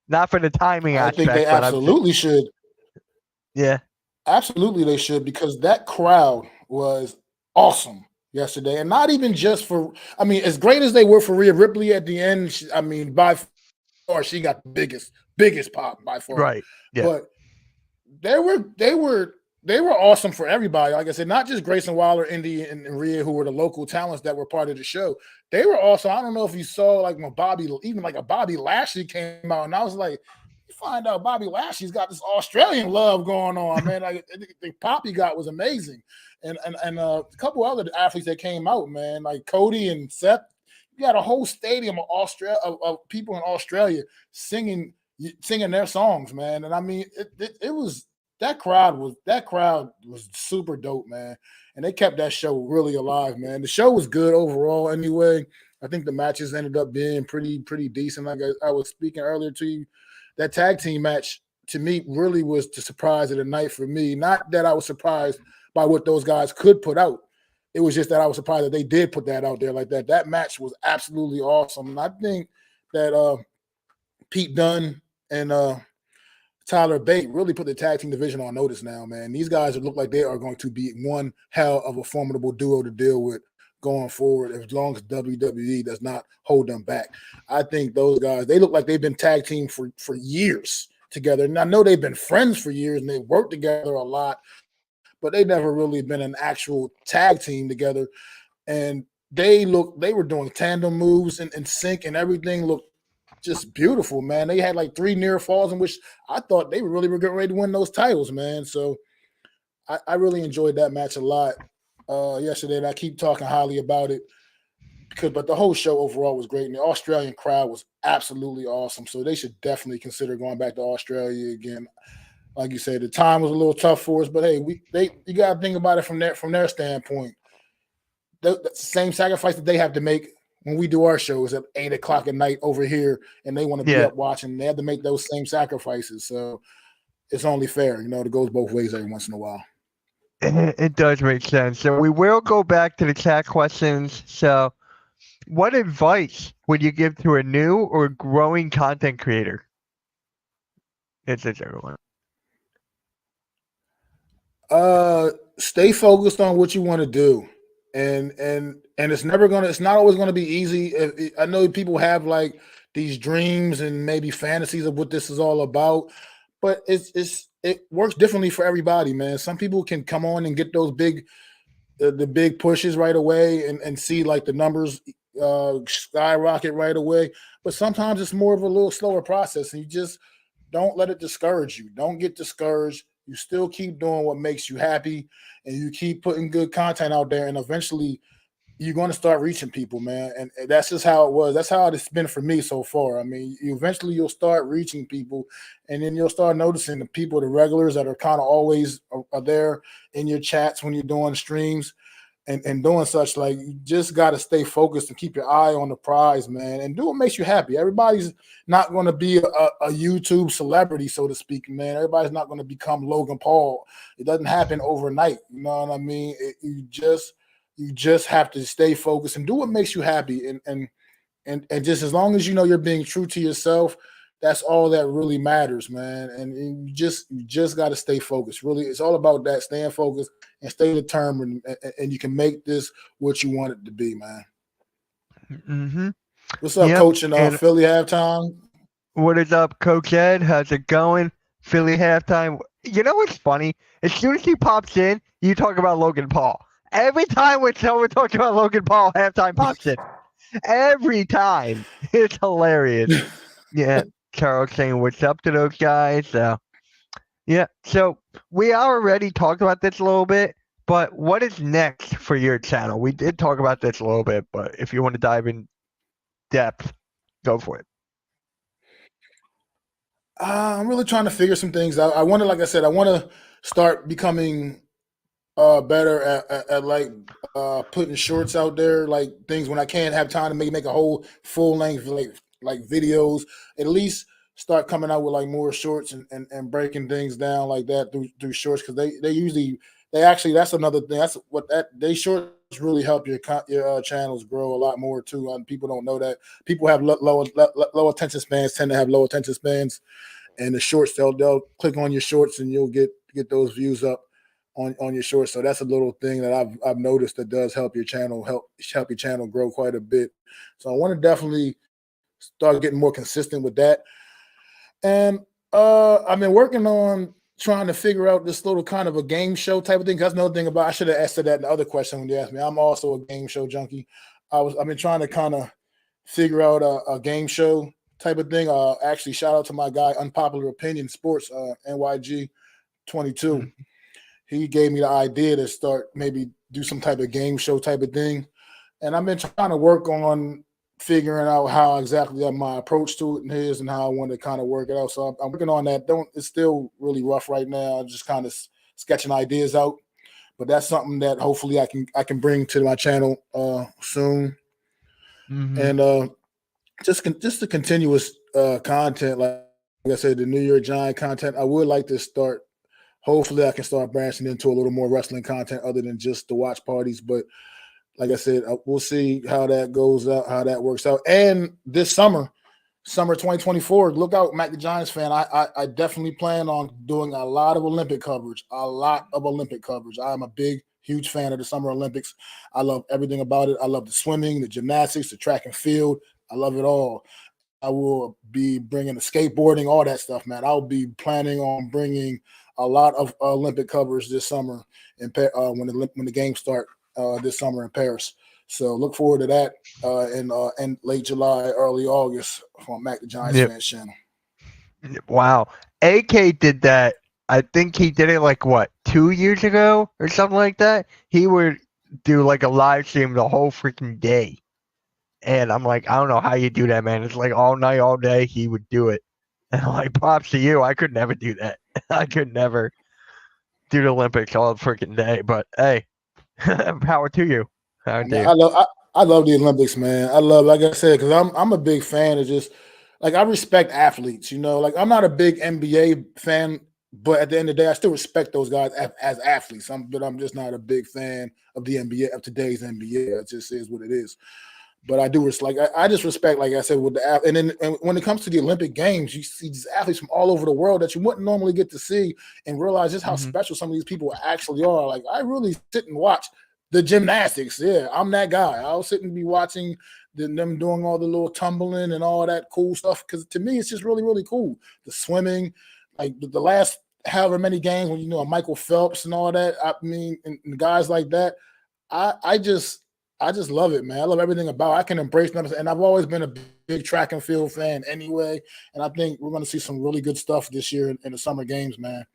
Not for the timing I think they aspect, but I'm just absolutely should. yeah, Absolutely, they should because that crowd was awesome yesterday, and not even just for. I mean, as great as they were for Rhea Ripley at the end. I mean, by far, she got the biggest pop by far. right, yeah, But they were they were they were awesome for everybody. Like I said, not just Grayson Waller, Indy, and Rhea, who were the local talents that were part of the show. They were awesome. I don't know if you saw like when even like a Bobby Lashley came out, and I was like, you find out Bobby Lashley's got this Australian love going on, man. Like the pop he got was amazing, and a couple other athletes that came out, man, like Cody and Seth. You had a whole stadium of people in Australia singing their songs, man. And I mean, it was that crowd was super dope, man. And they kept that show really alive, man. The show was good overall, anyway. I think the matches ended up being pretty decent. Like I was speaking earlier to you, that tag team match to me really was the surprise of the night for me. Not that I was surprised by what those guys could put out. It was just that I was surprised that they did put that out there like that. That match was absolutely awesome. And I think that Pete Dunne and Tyler Bate really put the tag team division on notice now, man. These guys look like they are going to be one hell of a formidable duo to deal with going forward as long as WWE does not hold them back. I think those guys, they look like they've been tag team for years together. And I know they've been friends for years and they've worked together a lot, but they never really been an actual tag team together. And they were doing tandem moves and sync, and everything looked just beautiful, man. They had like 3 near falls in which I thought they really were getting ready to win those titles, man. So I really enjoyed that match a lot yesterday, and I keep talking highly about it but the whole show overall was great, and the Australian crowd was absolutely awesome. So they should definitely consider going back to Australia again. Like you said, the time was a little tough for us, but hey, you got to think about it from their standpoint. The same sacrifice that they have to make when we do our shows at 8:00 at night over here, and they want to be up watching. They have to make those same sacrifices. So it's only fair, it goes both ways every once in a while. It does make sense. So we will go back to the chat questions. So what advice would you give to a new or growing content creator? It's everyone. Stay focused on what you want to do. And it's not always gonna be easy. I know people have like these dreams and maybe fantasies of what this is all about, but it works differently for everybody, man. Some people can come on and get those the big pushes right away and see like the numbers skyrocket right away. But sometimes it's more of a little slower process, and you just don't let it discourage you. Don't get discouraged. You still keep doing what makes you happy, and you keep putting good content out there, and eventually you're going to start reaching people, man. And that's just how it was. That's how it's been for me so far. I mean, eventually you'll start reaching people, and then you'll start noticing the people, the regulars that are kind of always are there in your chats when you're doing streams and doing such. Like, you just got to stay focused and keep your eye on the prize, man, and do what makes you happy. Everybody's not going to be a YouTube celebrity, so to speak, man. Everybody's not going to become Logan Paul. It doesn't happen overnight. You know what I mean? You just have to stay focused and do what makes you happy. And just as long as you know you're being true to yourself, that's all that really matters, man. And you just got to stay focused. Really, it's all about that, staying focused and stay determined, and you can make this what you want it to be, man. Mm-hmm. What's up, Coach in Philly halftime? What is up, Coach Ed? How's it going? Philly halftime. You know what's funny? As soon as he pops in, you talk about Logan Paul. Every time we're talking about Logan Paul, halftime pops in. Every time. It's hilarious. Yeah. Carol saying what's up to those guys. Yeah. So we already talked about this a little bit, but what is next for your channel? We did talk about this a little bit, but if you want to dive in depth, go for it. I'm really trying to figure some things out. I want to start becoming better at like putting shorts out there, like things when I can't have time to make a whole full length like videos. At least start coming out with like more shorts and breaking things down like that through shorts, because they actually that's another thing. That's what they shorts really help your channels grow a lot more too. People don't know that. People have low attention spans, tend to have low attention spans, and the shorts they'll click on your shorts and you'll get those views up on your shorts. So that's a little thing that I've noticed that does help your channel grow quite a bit. So I want to definitely start getting more consistent with that. And I've been working on trying to figure out this little kind of a game show type of thing. That's another thing about, I should have asked that in the other question when you asked me. I'm also a game show junkie. I've been trying to kind of figure out a game show type of thing. Actually, shout out to my guy, Unpopular Opinion Sports, NYG 22. Mm-hmm. He gave me the idea to start maybe do some type of game show type of thing. And I've been trying to work on figuring out how exactly my approach to it is and how I want to kind of work it out. So I'm working on that. It's still really rough right now. I'm just kind of sketching ideas out, but that's something that hopefully I can bring to my channel soon. Mm-hmm. And just the continuous content, like I said, the New York Giant content. I would like to start. Hopefully, I can start branching into a little more wrestling content other than just the watch parties. But like I said, we'll see how that goes out, how that works out. And this summer 2024, look out, MacDaGiantsFan. I definitely plan on doing a lot of Olympic coverage. I'm a big, huge fan of the Summer Olympics. I love everything about it. I love the swimming, the gymnastics, the track and field. I love it all. I will be bringing the skateboarding, all that stuff, man. I'll be planning on bringing a lot of Olympic coverage this summer when the games start this summer in Paris. So look forward to that in late July, early August on MacDaGiantsFan channel. Wow. AK did that. I think he did it like what, 2 years ago or something like that. He would do like a live stream the whole freaking day. And I'm like, I don't know how you do that, man. It's like all night, all day. He would do it. And I'm like, props to you. I could never do that. I could never do the Olympics all freaking day. But hey, power to you. Power to you. I love the Olympics, man. Like I said, because I'm a big fan of just like I respect athletes. Like I'm not a big NBA fan, but at the end of the day, I still respect those guys as athletes. But I'm just not a big fan of the NBA of today's NBA. It just is what it is. But I do I just respect, like I said, with the and when it comes to the Olympic Games, you see these athletes from all over the world that you wouldn't normally get to see, and realize just how special some of these people actually are. Like I really sit and watch the gymnastics. Yeah, I'm that guy. I'll sit and be watching them doing all the little tumbling and all that cool stuff, because to me it's just really, really cool. The swimming, like the last however many games when Michael Phelps and all that. I mean, and guys like that, I just love it, man. I love everything about it. I can embrace them. And I've always been a big track and field fan anyway. And I think we're going to see some really good stuff this year in the summer games, man.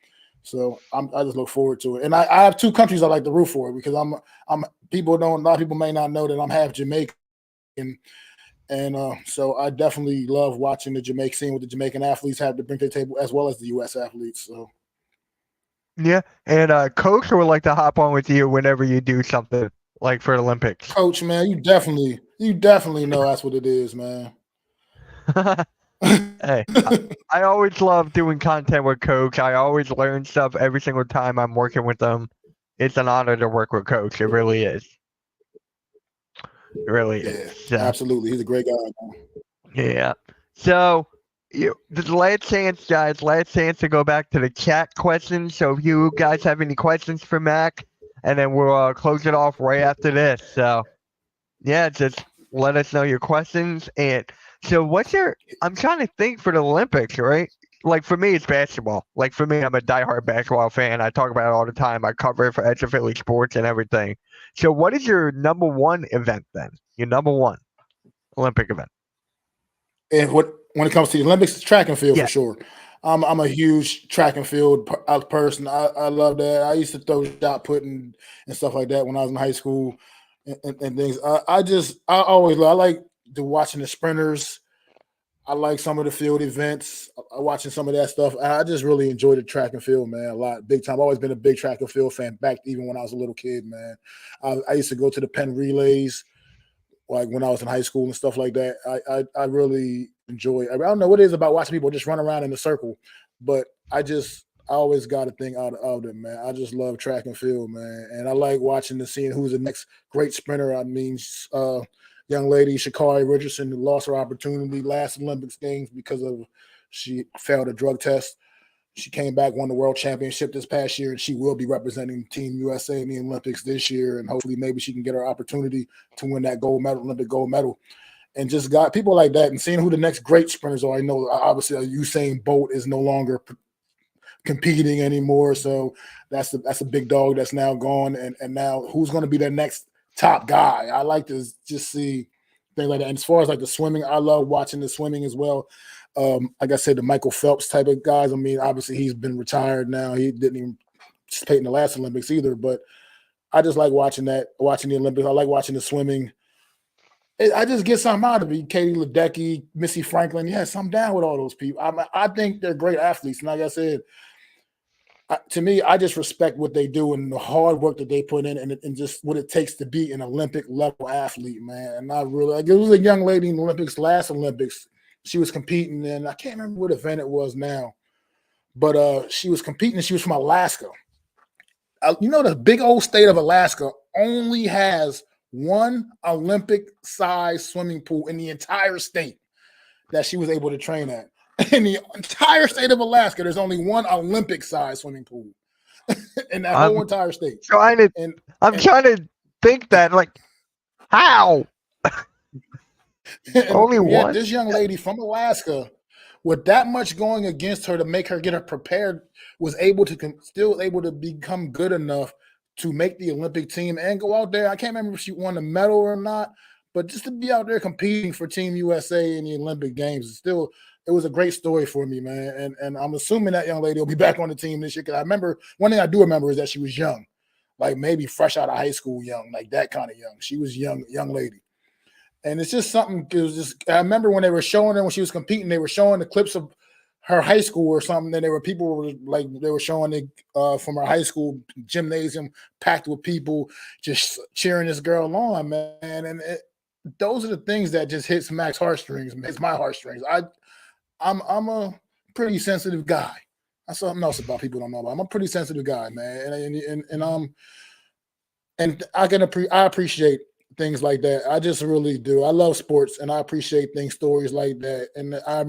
So I just look forward to it. And I have two countries I like to root for, because a lot of people may not know that I'm half Jamaican. And so I definitely love watching the Jamaican scene, what the Jamaican athletes have to bring to the table, as well as the U.S. athletes. So. Yeah. And Coach would like to hop on with you whenever you do something. Like for Olympics. Coach, man, you definitely know that's what it is, man. Hey, I always love doing content with Coach. I always learn stuff every single time I'm working with them. It's an honor to work with Coach. It really is. It really is. So, absolutely. He's a great guy, man. Yeah. So, this last chance, guys. Last chance to go back to the chat questions. So, if you guys have any questions for Mac, and then we'll close it off right after this. So, yeah, just let us know your questions. And so I'm trying to think for the Olympics, right? Like for me, it's basketball. Like for me, I'm a diehard basketball fan. I talk about it all the time. I cover it for Edge of Philly Sports and everything. So what is your number one event then? Your number one Olympic event? And when it comes to the Olympics, it's track and field for sure. I'm a huge track and field person. I love that. I used to throw shot putting and stuff like that when I was in high school and things. I like watching the sprinters. I like some of the field events, watching some of that stuff. I just really enjoy the track and field, man, a lot. Big time. I've always been a big track and field fan, back even when I was a little kid, man. I used to go to the Penn relays, like when I was in high school and stuff like that. I really enjoy it. I don't know what it is about watching people just run around in a circle, but I always got a thing out of it, man. I just love track and field, man. And I like watching seeing who's the next great sprinter. I mean, young lady, Sha'Carri Richardson, who lost her opportunity last Olympics Games because she failed a drug test. She came back, won the world championship this past year, and she will be representing Team USA in the Olympics this year. And hopefully maybe she can get her opportunity to win that Olympic gold medal. And just got people like that and seeing who the next great sprinters are. I know obviously Usain Bolt is no longer competing anymore. So that's a big dog that's now gone. And now who's going to be the next top guy? I like to just see things like that. And as far as like the swimming, I love watching the swimming as well. Like I said, the Michael Phelps type of guys. I mean, obviously he's been retired now. He didn't even participate in the last Olympics either. But I just like watching the Olympics. I like watching the swimming. I just get something out of it. Katie Ledecky, Missy Franklin. Yes, I'm down with all those people. I think they're great athletes. And like I said, to me, I just respect what they do and the hard work that they put in and just what it takes to be an Olympic level athlete, man. And I really, like, it was a young lady in the Olympics, last Olympics. She was competing, and I can't remember what event it was now, but she was competing, and she was from Alaska. The big old state of Alaska only has one Olympic-sized swimming pool in the entire state that she was able to train at. In the entire state of Alaska, there's only one Olympic-sized swimming pool in that whole entire state. Trying to think that, like, how? Only one. This young lady from Alaska, with that much going against her to make her get her prepared, was able to still able to become good enough to make the Olympic team and go out there. I can't remember if she won a medal or not, but just to be out there competing for Team USA in the Olympic Games, it was a great story for me, man. And I'm assuming that young lady will be back on the team this year. Because I remember one thing I do remember is that she was young, like maybe fresh out of high school, young, like that kind of young. She was young lady. And it's just something. It was just. I remember when they were showing her when she was competing, they were showing the clips of her high school or something. And there were people like they were showing it from her high school gymnasium packed with people just cheering this girl on, man. And those are the things that just hits Mac's heartstrings. Hits my heartstrings. I'm a pretty sensitive guy. That's something else about people don't know about. I'm a pretty sensitive guy, man, and I appreciate things like that. I just really do. I love sports, and I appreciate stories like that. And I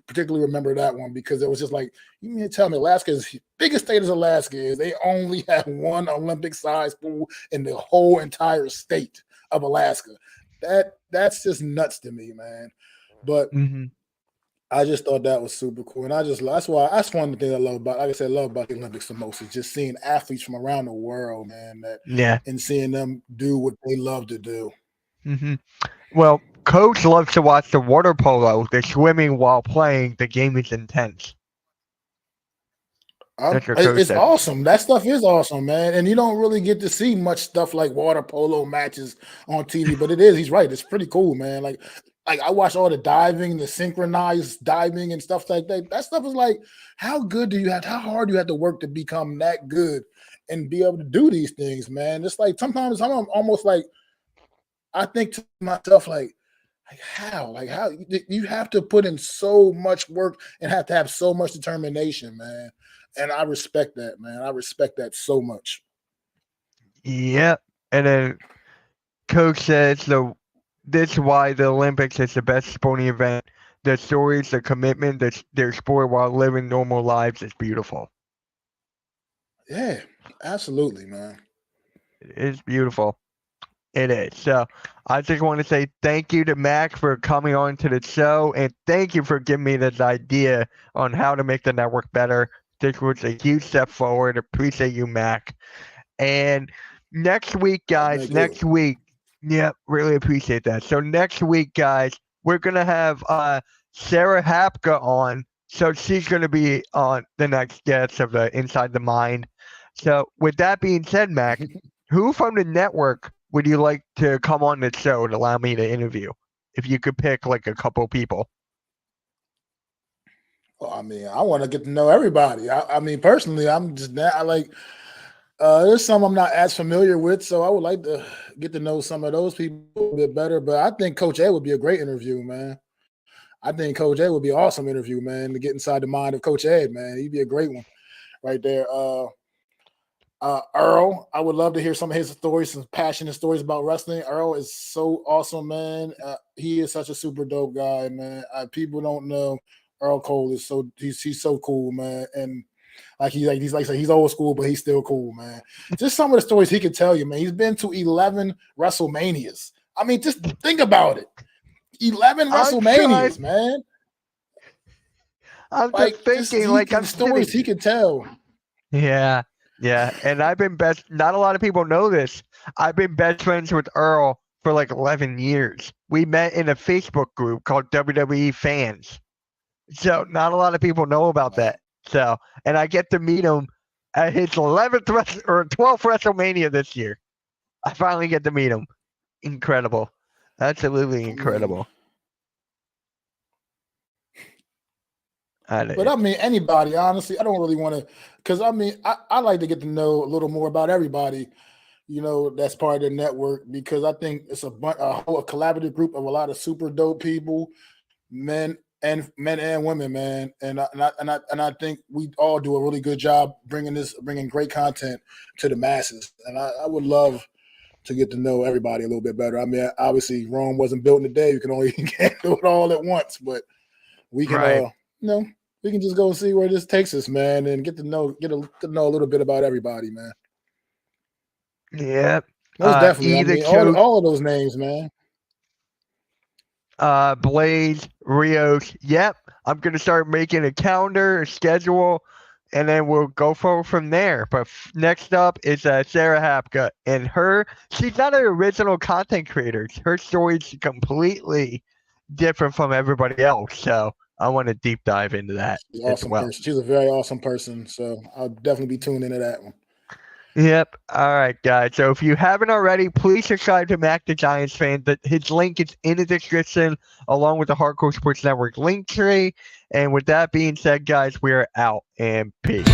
particularly remember that one because it was just like, you mean to tell me Alaska's biggest state as Alaska is they only have one Olympic-sized pool in the whole entire state of Alaska. That's just nuts to me, man. But I just thought that was super cool, and that's one of the things I love about. Like I said, I love about the Olympics the most is just seeing athletes from around the world, man. And seeing them do what they love to do. Well, Coach loves to watch the water polo. The swimming while playing. The game is intense. It's awesome. That stuff is awesome, man. And you don't really get to see much stuff like water polo matches on TV, but it is. He's right. It's pretty cool, man. Like I watch all the diving, the synchronized diving and stuff like that. That stuff is like, how hard do you have to work to become that good and be able to do these things, man? It's like sometimes I'm almost like, I think to myself, like how you have to put in so much work and have to have so much determination, man. And I respect that, man. I respect that so much. Yep. And then Coach says this is why the Olympics is the best sporting event. The stories, the commitment, their sport while living normal lives is beautiful. Yeah, absolutely, man. It is beautiful. It is. So I just want to say thank you to Mac for coming on to the show, and thank you for giving me this idea on how to make the network better. This was a huge step forward. Appreciate you, Mac. And next week, guys, yeah, really appreciate that. So next week, guys, we're going to have Sarah Hapka on. So she's going to be on the next guest of the Inside the Mind. So with that being said, Mac, who from the network would you like to come on the show and allow me to interview? If you could pick like a couple people. Well, I mean, I want to get to know everybody. I mean, personally, I'm just there's some I'm not as familiar with, so I would like to get to know some of those people a bit better. But I think Coach A would be a great interview, man. I think Coach A would be an awesome interview, man, to get inside the mind of Coach Ed, man. He'd be a great one right there. Earl, I would love to hear some of his stories, some passionate stories about wrestling. Earl is so awesome, man. He is such a super dope guy, man. People don't know Earl Cole is he's so cool, man. And he's old school, but he's still cool, man. Just some of the stories he could tell you, man. He's been to 11 WrestleManias. I mean, just think about it. 11 WrestleManias, man. I'm just thinking, I'm stories he could tell. Yeah. Yeah, and I've been not a lot of people know this. I've been best friends with Earl for like 11 years. We met in a Facebook group called WWE Fans. So not a lot of people know about that. So, and I get to meet him at his 11th or 12th WrestleMania this year. I finally get to meet him. Incredible. Absolutely incredible. But I mean, anybody, honestly, I don't really want to, because I mean, I like to get to know a little more about everybody, that's part of the network, because I think it's a collaborative group of a lot of super dope people, men and women, man. And I think we all do a really good job bringing great content to the masses. And I would love to get to know everybody a little bit better. I mean, obviously Rome wasn't built in a day. You can't do it all at once, but we can, we can just go and see where this takes us, man, and get to know a little bit about everybody, man. Yeah. Most definitely. I mean, all of those names, man. Blaze, Rios. Yep. I'm going to start making a calendar, a schedule, and then we'll go forward from there. But next up is Sarah Hapka, and she's not an original content creator. Her story is completely different from everybody else. So I want to deep dive into that She's as awesome well. person. She's a very awesome person. So I'll definitely be tuned into that one. Yep. All right, guys. So if you haven't already, please subscribe to Mac the Giants fan. His link is in the description, along with the Hardcore Sports Network link tree. And with that being said, guys, we are out, and peace.